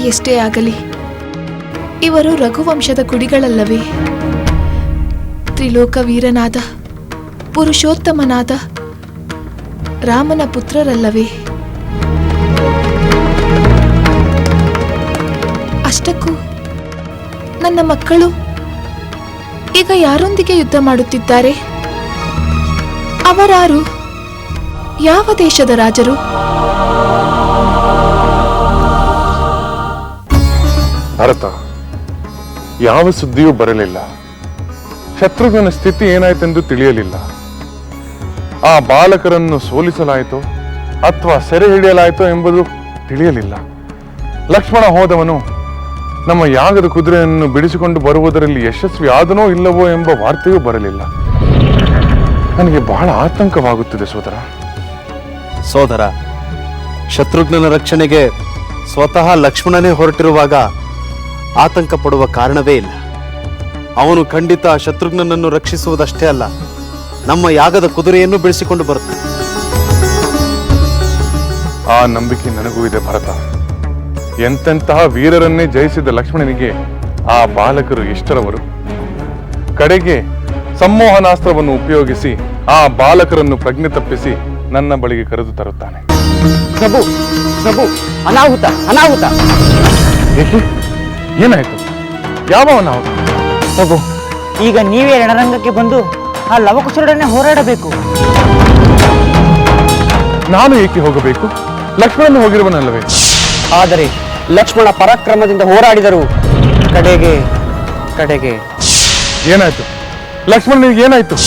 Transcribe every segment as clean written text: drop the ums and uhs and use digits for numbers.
ಎಷ್ಟೇ ಆಗಲಿ ಇವರು ರಘುವಂಶದ ಕುಡಿಗಳಲ್ಲವೇ? ತ್ರಿಲೋಕ ವೀರನಾದ ಪುರುಷೋತ್ತಮನಾದ ರಾಮನ ಪುತ್ರರಲ್ಲವೇ? ಅಷ್ಟಕ್ಕೂ ನನ್ನ ಮಕ್ಕಳು ಈಗ ಯಾರೊಂದಿಗೆ ಯುದ್ಧ ಮಾಡುತ್ತಿದ್ದಾರೆ? ಅವರಾರು? ಯಾವ ದೇಶದ ರಾಜರು? ಭರತ, ಯಾವ ಸುದ್ದಿಯೂ ಬರಲಿಲ್ಲ. ಶತ್ರುಘ್ನ ಸ್ಥಿತಿ ಏನಾಯ್ತೆಂದು ತಿಳಿಯಲಿಲ್ಲ. ಆ ಬಾಲಕರನ್ನು ಸೋಲಿಸಲಾಯಿತೋ ಅಥವಾ ಸೆರೆ ಹಿಡಿಯಲಾಯಿತೋ ಎಂಬುದು ತಿಳಿಯಲಿಲ್ಲ. ಲಕ್ಷ್ಮಣ ಹೋದವನು ನಮ್ಮ ಯಾಗದ ಕುದುರೆಯನ್ನು ಬಿಡಿಸಿಕೊಂಡು ಬರುವುದರಲ್ಲಿ ಯಶಸ್ವಿ ಆದನೋ ಇಲ್ಲವೋ ಎಂಬ ವಾರ್ತೆಯೂ ಬರಲಿಲ್ಲ. ನನಗೆ ಬಹಳ ಆತಂಕವಾಗುತ್ತಿದೆ ಸೋದರ. ಶತ್ರುಘ್ನನ ರಕ್ಷಣೆಗೆ ಸ್ವತಃ ಲಕ್ಷ್ಮಣನೇ ಹೊರಟಿರುವಾಗ ಆತಂಕ ಪಡುವ ಕಾರಣವೇ ಇಲ್ಲ. ಅವನು ಖಂಡಿತ ಶತ್ರುಘ್ನನನ್ನು ರಕ್ಷಿಸುವುದಷ್ಟೇ ಅಲ್ಲ, ನಮ್ಮ ಯಾಗದ ಕುದುರೆಯನ್ನು ಬಿಡಿಸಿಕೊಂಡು ಬರುತ್ತಾನೆ. ಆ ನಂಬಿಕೆ ನನಗೂ ಇದೆ ಭರತ. ಎಂತೆಂತಹ ವೀರರನ್ನೇ ಜಯಿಸಿದ ಲಕ್ಷ್ಮಣನಿಗೆ ಆ ಬಾಲಕರು ಎಷ್ಟರವರು? ಕಡೆಗೆ ಸಂಮೋಹನಾಸ್ತ್ರವನ್ನು ಉಪಯೋಗಿಸಿ ಆ ಬಾಲಕರನ್ನು ಪ್ರಜ್ಞೆ ತಪ್ಪಿಸಿ ನನ್ನ ಬಳಿಗೆ ಕರೆದು ತರುತ್ತಾನೆ. ಪ್ರಭು ಪ್ರಭು, ಅನಾಹುತ ಅನಾಹುತ! ಏಕೆ? ಏನಾಯ್ತು? ಯಾವ ಅನಾಹುತ? ಪ್ರಭು, ಈಗ ನೀವೇ ರಣರಂಗಕ್ಕೆ ಬಂದು ಆ ಲವಕುಶರೊಡನೆ ಹೋರಾಡಬೇಕು. ನಾನು ಏಕೆ ಹೋಗಬೇಕು? ಲಕ್ಷ್ಮಣನು ಹೋಗಿರುವನಲ್ಲವೇ? ಆದರೆ ಲಕ್ಷ್ಮಣ ಪರಾಕ್ರಮದಿಂದ ಹೋರಾಡಿದರು. ಕಡೆಗೆ ಏನಾಯ್ತು? ಲಕ್ಷ್ಮಣನಿಗೆ ಏನಾಯ್ತು?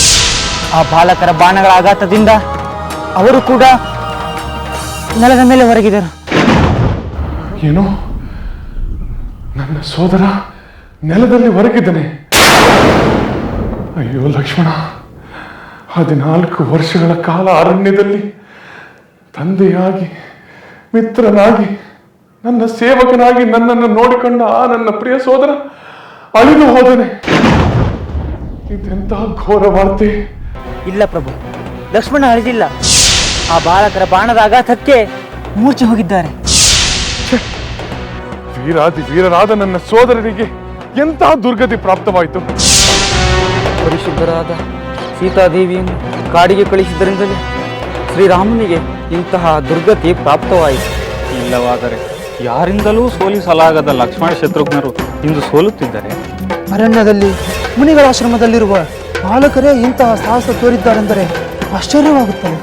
ಆ ಬಾಲಕರ ಬಾಣಗಳ ಆಘಾತದಿಂದ ಅವರು ಕೂಡ ನೆಲದ ಮೇಲೆ ಹೊರಗಿದರು. ಏನು? ನನ್ನ ಸೋದರ ನೆಲದಲ್ಲಿ ಹೊರಗಿದ್ದಾನೆ? ಅಯ್ಯೋ ಲಕ್ಷ್ಮಣ, 14 ವರ್ಷಗಳ ಕಾಲ ಅರಣ್ಯದಲ್ಲಿ ತಂದೆಯಾಗಿ, ಮಿತ್ರನಾಗಿ, ನನ್ನ ಸೇವಕನಾಗಿ ನನ್ನನ್ನು ನೋಡಿಕೊಂಡ ಆ ನನ್ನ ಪ್ರಿಯ ಸೋದರ ಅಳಿದು ಹೋದನೆ. ಇದೆಂತಹ ಘೋರ ವಾರ್ತೆ! ಇಲ್ಲ ಪ್ರಭು, ಲಕ್ಷ್ಮಣ ಅಳಿದಿಲ್ಲ. ಆ ಬಾಲಕರ ಬಾಣದ ಆಘಾತಕ್ಕೆ ಮೂರ್ಛೆ ಹೋಗಿದ್ದಾರೆ. ವೀರಾದಿ ವೀರರಾದ ನನ್ನ ಸೋದರರಿಗೆ ಎಂತಹ ದುರ್ಗತಿ ಪ್ರಾಪ್ತವಾಯಿತು! ಪರಿಶುದ್ಧರಾದ ಸೀತಾದೇವಿಯನ್ನು ಕಾಡಿಗೆ ಕಳಿಸಿದ್ದರಿಂದಲೇ ಶ್ರೀರಾಮನಿಗೆ ಇಂತಹ ದುರ್ಗತಿ ಪ್ರಾಪ್ತವಾಯಿತು. ಇಲ್ಲವಾದರೆ ಯಾರಿಂದಲೂ ಸೋಲಿಸಲಾಗದ ಲಕ್ಷ್ಮಣ ಶತ್ರುಘ್ನರು ಇಂದು ಸೋಲುತ್ತಿದ್ದಾರೆ. ಅರಣ್ಯದಲ್ಲಿ ಮುನಿಗಳ ಆಶ್ರಮದಲ್ಲಿರುವ ಬಾಲಕರೇ ಇಂತಹ ಸಾಹಸ ತೋರಿದ್ದಾರೆಂದರೆ ಆಶ್ಚರ್ಯವಾಗುತ್ತದೆ.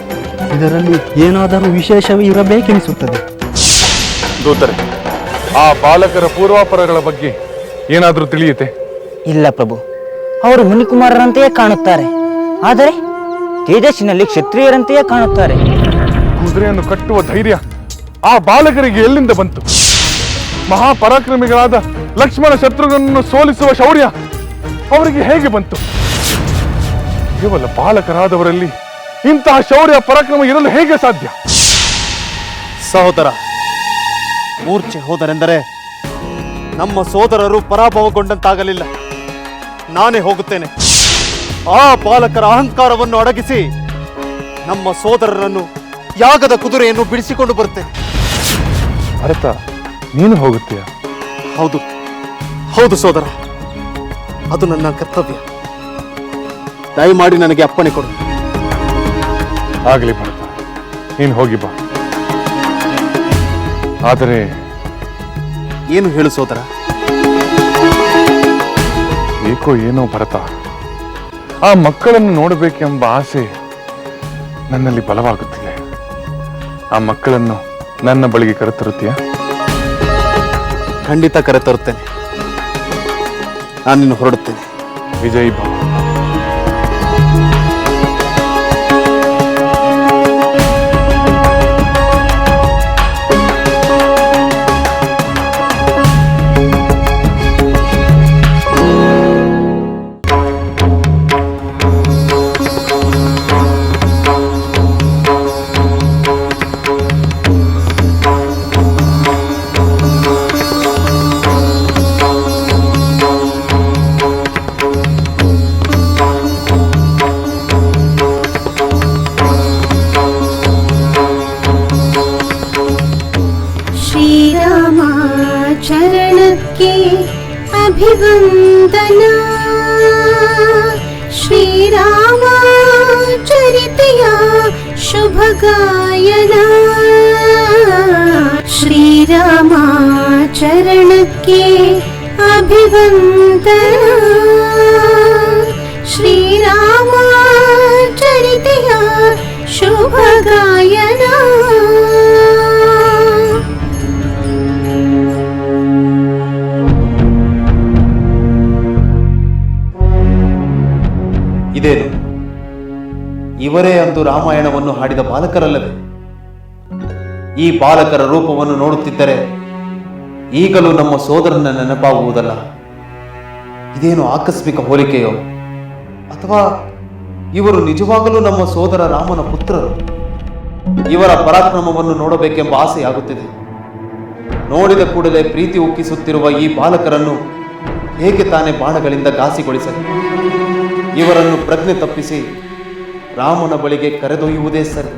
ಇದರಲ್ಲಿ ಏನಾದರೂ ವಿಶೇಷವೇ ಇರಬೇಕೆನಿಸುತ್ತದೆ. ದೂತರೆ, ಆ ಬಾಲಕರ ಪೂರ್ವಾಪರಗಳ ಬಗ್ಗೆ ಏನಾದರೂ ತಿಳಿಯುತ್ತೆ? ಇಲ್ಲ ಪ್ರಭು, ಅವರು ಮುನಿಕುಮಾರರಂತೆಯೇ ಕಾಣುತ್ತಾರೆ. ಆದರೆ ತೇಜಸ್ಸಿನಲ್ಲಿ ಕ್ಷತ್ರಿಯರಂತೆಯೇ ಕಾಣುತ್ತಾರೆ. ಕುದುರೆಯನ್ನು ಕಟ್ಟುವ ಧೈರ್ಯ ಆ ಬಾಲಕರಿಗೆ ಎಲ್ಲಿಂದ ಬಂತು? ಮಹಾಪರಾಕ್ರಮಿಗಳಾದ ಲಕ್ಷ್ಮಣ ಶತ್ರುಘ್ನನ್ನು ಸೋಲಿಸುವ ಶೌರ್ಯ ಅವರಿಗೆ ಹೇಗೆ ಬಂತು? ಕೇವಲ ಬಾಲಕರಾದವರಲ್ಲಿ ಇಂತಹ ಶೌರ್ಯ ಪರಾಕ್ರಮ ಇರಲು ಹೇಗೆ ಸಾಧ್ಯ? ಸಹೋದರ, ಮೂರ್ಛೆ ಹೋದರೆಂದರೆ ನಮ್ಮ ಸೋದರರು ಪರಾಭವಗೊಂಡಂತಾಗಲಿಲ್ಲ. ನಾನೇ ಹೋಗುತ್ತೇನೆ. ಆ ಬಾಲಕರ ಅಹಂಕಾರವನ್ನು ಅಡಗಿಸಿ ನಮ್ಮ ಸೋದರರನ್ನು, ಯಾಗದ ಕುದುರೆಯನ್ನು ಬಿಡಿಸಿಕೊಂಡು ಬರುತ್ತೇನೆ. ಭರತ, ನೀನು ಹೋಗುತ್ತೀಯ? ಹೌದು ಸೋದರ, ಅದು ನನ್ನ ಕರ್ತವ್ಯ. ದಯಮಾಡಿ ನನಗೆ ಅಪ್ಪಣೆ ಕೊಡು. ಆಗಲಿ ಭರತ, ನೀನು ಹೋಗಿ ಬಾ. ಆದರೆ ಏನು ಹೇಳು ಸೋದರ? ಏಕೋ ಏನೋ ಭರತ, ಆ ಮಕ್ಕಳನ್ನು ನೋಡಬೇಕೆಂಬ ಆಸೆ ನನ್ನಲ್ಲಿ ಬಲವಾಗುತ್ತಿದೆ. ಆ ಮಕ್ಕಳನ್ನು ನನ್ನ ಬಳಿಗೆ ಕರೆತರುತ್ತೀಯಾ? ಖಂಡಿತ ಕರೆತರುತ್ತೇನೆ. ನಾನಿನ್ನು ಹೊರಡುತ್ತೇನೆ. ವಿಜಯ್ ಭವ. ಚರಣಕ್ಕೆ ಅಭಿವಂದನ. ಶ್ರೀರಾಮ ಚರಿತೆಯ ಶುಭ ಗಾಯನ. ಶ್ರೀರಾಮ ಚರಣಕ್ಕೆ ಅಭಿವಂದನ. ಶ್ರೀರಾಮ ಚರಿತೆಯ ಶುಭ ಗಾಯನ. ಇದೇನು, ಇವರೇ ಅಂದು ರಾಮಾಯಣವನ್ನು ಹಾಡಿದ ಬಾಲಕರಲ್ಲವೇ? ಈ ಬಾಲಕರ ರೂಪವನ್ನು ನೋಡುತ್ತಿದ್ದರೆ ಈಗಲೂ ನಮ್ಮ ಸೋದರನ ನೆನಪಾಗುವುದಲ್ಲ. ಇದೇನು ಆಕಸ್ಮಿಕ ಹೋಲಿಕೆಯೋ, ಅಥವಾ ಇವರು ನಿಜವಾಗಲೂ ನಮ್ಮ ಸೋದರ ರಾಮನ ಪುತ್ರರು? ಇವರ ಪರಾಕ್ರಮವನ್ನು ನೋಡಬೇಕೆಂಬ ಆಸೆಯಾಗುತ್ತಿದೆ. ನೋಡಿದ ಕೂಡಲೇ ಪ್ರೀತಿ ಉಕ್ಕಿಸುತ್ತಿರುವ ಈ ಬಾಲಕರನ್ನು ಹೇಗೆ ತಾನೇ ಬಾಣಗಳಿಂದ ಘಾಸಿಗೊಳಿಸಲಿ? ಇವರನ್ನು ಪ್ರಜ್ಞೆ ತಪ್ಪಿಸಿ ರಾಮನ ಬಳಿಗೆ ಕರೆದೊಯ್ಯುವುದೇ ಸರಿ.